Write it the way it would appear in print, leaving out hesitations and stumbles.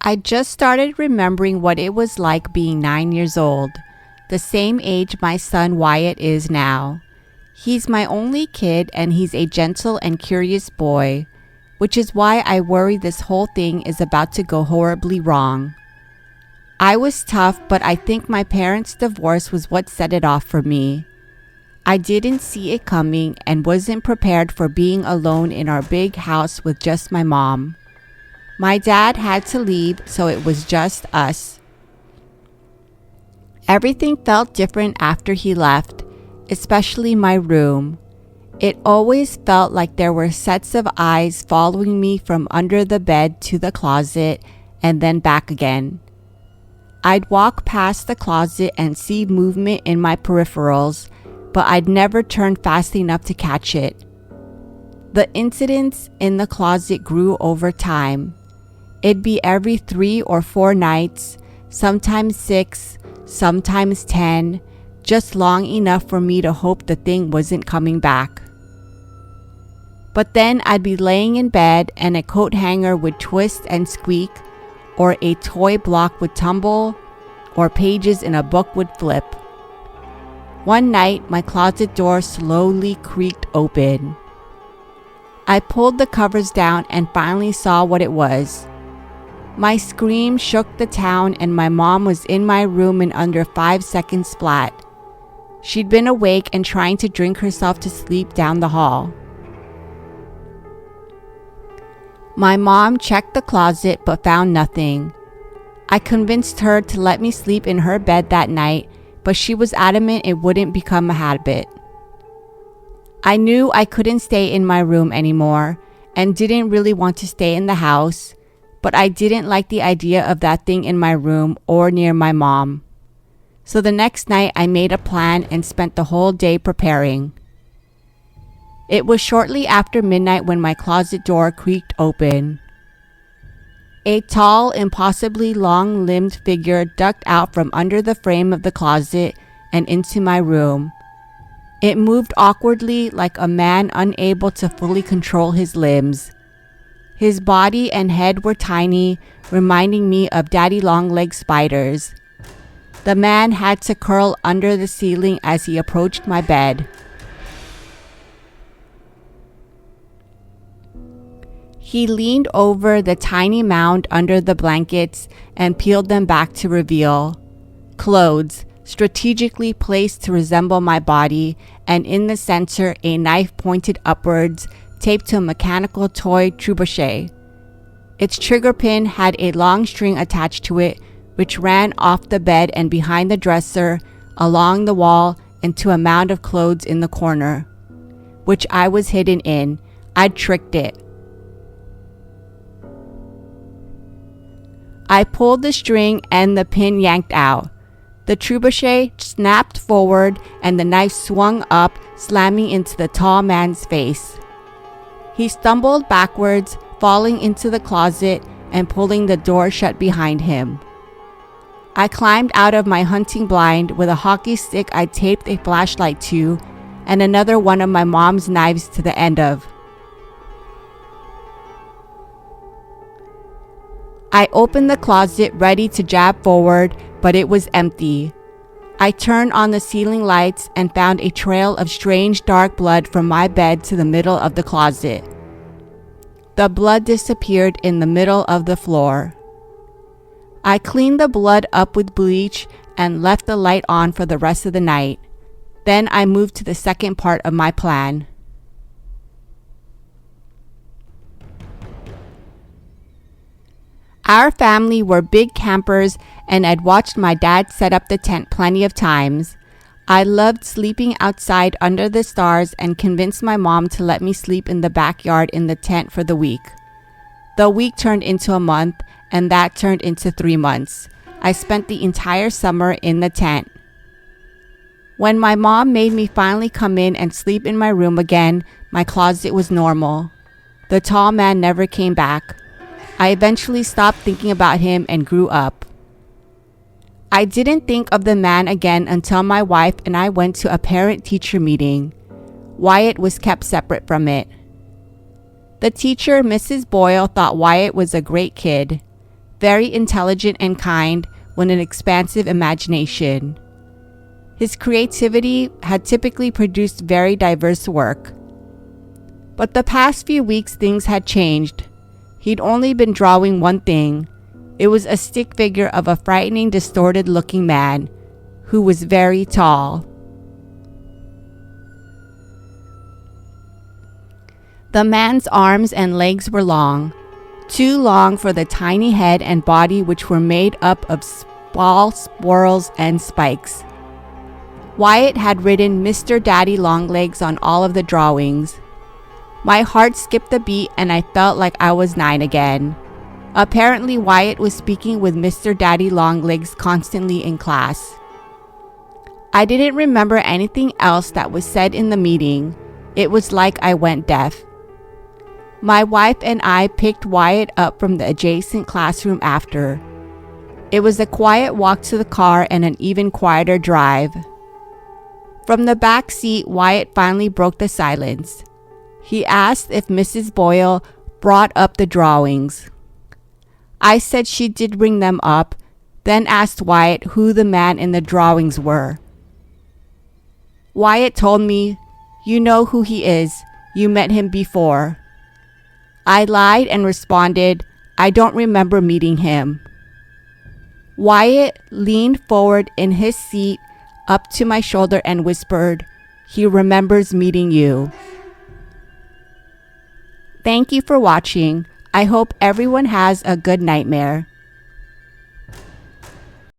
I just started remembering what it was like being 9 years old, the same age my son Wyatt is now. He's my only kid and he's a gentle and curious boy, which is why I worry this whole thing is about to go horribly wrong. I was tough, but I think my parents' divorce was what set it off for me. I didn't see it coming and wasn't prepared for being alone in our big house with just my mom. My dad had to leave, so it was just us. Everything felt different after he left, especially my room. It always felt like there were sets of eyes following me from under the bed to the closet and then back again. I'd walk past the closet and see movement in my peripherals, but I'd never turn fast enough to catch it. The incidents in the closet grew over time. It'd be every 3 or 4 nights, sometimes 6, sometimes 10, just long enough for me to hope the thing wasn't coming back. But then I'd be laying in bed and a coat hanger would twist and squeak, or a toy block would tumble, or pages in a book would flip. One night, my closet door slowly creaked open. I pulled the covers down and finally saw what it was. My scream shook the town and my mom was in my room in under 5 seconds flat. She'd been awake and trying to drink herself to sleep down the hall. My mom checked the closet but found nothing. I convinced her to let me sleep in her bed that night, but she was adamant it wouldn't become a habit. I knew I couldn't stay in my room anymore and didn't really want to stay in the house, but I didn't like the idea of that thing in my room or near my mom. So the next night I made a plan and spent the whole day preparing. It was shortly after midnight when my closet door creaked open. A tall, impossibly long-limbed figure ducked out from under the frame of the closet and into my room. It moved awkwardly like a man unable to fully control his limbs. His body and head were tiny, reminding me of daddy long-legged spiders. The man had to curl under the ceiling as he approached my bed. He leaned over the tiny mound under the blankets and peeled them back to reveal clothes, strategically placed to resemble my body, and in the center a knife pointed upwards, taped to a mechanical toy trebuchet. Its trigger pin had a long string attached to it, which ran off the bed and behind the dresser, along the wall, into a mound of clothes in the corner, which I was hidden in. I'd tricked it. I pulled the string and the pin yanked out. The trebuchet snapped forward and the knife swung up, slamming into the tall man's face. He stumbled backwards, falling into the closet and pulling the door shut behind him. I climbed out of my hunting blind with a hockey stick I taped a flashlight to and another one of my mom's knives to the end of. I opened the closet ready to jab forward, but it was empty. I turned on the ceiling lights and found a trail of strange dark blood from my bed to the middle of the closet. The blood disappeared in the middle of the floor. I cleaned the blood up with bleach and left the light on for the rest of the night. Then I moved to the second part of my plan. Our family were big campers and I'd watched my dad set up the tent plenty of times. I loved sleeping outside under the stars and convinced my mom to let me sleep in the backyard in the tent for the week. The week turned into a month and that turned into 3 months. I spent the entire summer in the tent. When my mom made me finally come in and sleep in my room again, my closet was normal. The tall man never came back. I eventually stopped thinking about him and grew up. I didn't think of the man again until my wife and I went to a parent-teacher meeting. Wyatt was kept separate from it. The teacher, Mrs. Boyle, thought Wyatt was a great kid. very intelligent and kind with an expansive imagination. His creativity had typically produced very diverse work. But the past few weeks things had changed. He'd only been drawing one thing. It was a stick figure of a frightening, distorted-looking man who was very tall. The man's arms and legs were long, too long for the tiny head and body, which were made up of small spirals and spikes. Wyatt had written Mr. Daddy Longlegs on all of the drawings. My heart skipped a beat and I felt like I was 9 again. Apparently, Wyatt was speaking with Mr. Daddy Longlegs constantly in class. I didn't remember anything else that was said in the meeting. It was like I went deaf. My wife and I picked Wyatt up from the adjacent classroom after. It was a quiet walk to the car and an even quieter drive. From the back seat, Wyatt finally broke the silence. He asked if Mrs. Boyle brought up the drawings. I said she did bring them up, then asked Wyatt who the man in the drawings were. Wyatt told me, "You know who he is. You met him before." I lied and responded, "I don't remember meeting him." Wyatt leaned forward in his seat up to my shoulder and whispered, "He remembers meeting you." Thank you for watching. I hope everyone has a good nightmare.